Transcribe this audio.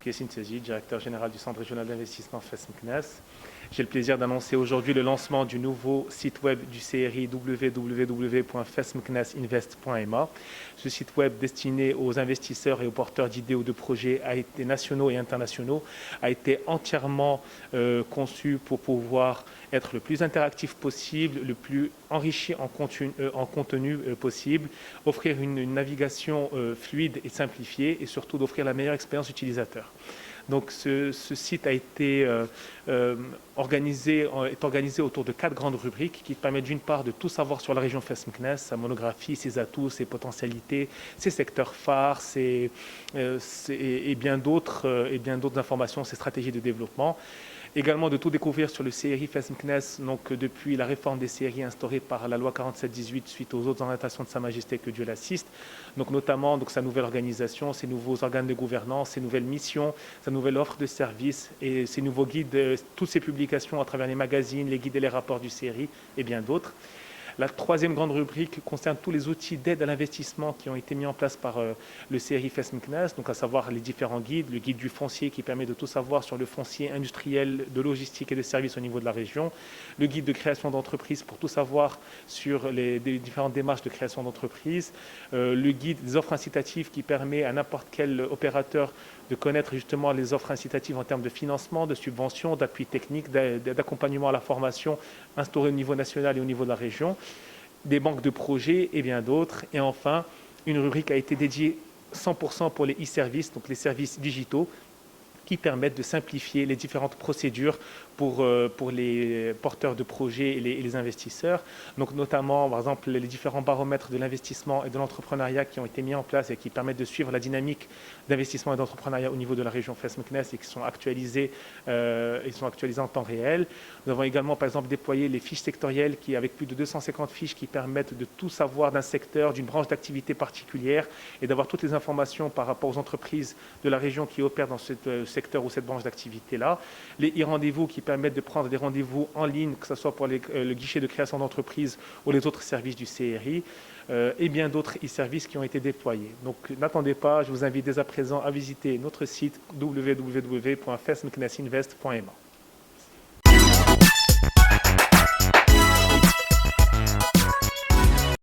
Yassine Tezi, directeur général du Centre régional d'investissement FES-MCNES. J'ai le plaisir d'annoncer aujourd'hui le lancement du nouveau site web du CRI www.fesmcnesinvest.ma. Ce site web destiné aux investisseurs et aux porteurs d'idées ou de projets nationaux et internationaux a été entièrement conçu pour pouvoir être le plus interactif possible, le plus enrichi en contenu possible, offrir une navigation fluide et simplifiée et surtout d'offrir la meilleure expérience utilisateur. Donc ce site a été est organisé autour de 4 grandes rubriques qui permettent d'une part de tout savoir sur la région FES-MCNES, sa monographie, ses atouts, ses potentialités, ses secteurs phares et bien d'autres informations, ses stratégies de développement. Également de tout découvrir sur le CRI FES-MCNES, donc depuis la réforme des CRI instaurée par la loi 47-18 suite aux autres orientations de Sa Majesté, que Dieu l'assiste, donc notamment sa nouvelle organisation, ses nouveaux organes de gouvernance, ses nouvelles missions, sa nouvelle offre de services et ses nouveaux guides, toutes ces publications à travers les magazines, les guides et les rapports du CRI et bien d'autres. La troisième grande rubrique concerne tous les outils d'aide à l'investissement qui ont été mis en place par le CRI FES-MCNES, donc à savoir les différents guides, le guide du foncier qui permet de tout savoir sur le foncier industriel, de logistique et de services au niveau de la région, le guide de création d'entreprise pour tout savoir sur les différentes démarches de création d'entreprise, le guide des offres incitatives qui permet à n'importe quel opérateur de connaître justement les offres incitatives en termes de financement, de subventions, d'appui technique, d'accompagnement à la formation instauré au niveau national et au niveau de la région, des banques de projets et bien d'autres. Et enfin, une rubrique a été dédiée 100% pour les e-services, donc les services digitaux, qui permettent de simplifier les différentes procédures pour les porteurs de projets et les investisseurs. Donc notamment, par exemple, les différents baromètres de l'investissement et de l'entrepreneuriat qui ont été mis en place et qui permettent de suivre la dynamique d'investissement et d'entrepreneuriat au niveau de la région FES-MCNES et qui sont actualisés en temps réel. Nous avons également, par exemple, déployé les fiches sectorielles avec plus de 250 fiches qui permettent de tout savoir d'un secteur, d'une branche d'activité particulière et d'avoir toutes les informations par rapport aux entreprises de la région qui opèrent dans ce secteur ou cette branche d'activité-là. Les e-rendez-vous qui permettent de prendre des rendez-vous en ligne, que ce soit pour le guichet de création d'entreprise ou les autres services du CRI, et bien d'autres e-services qui ont été déployés. Donc n'attendez pas, je vous invite dès à présent à visiter notre site www.fesmcnesinvest.ma.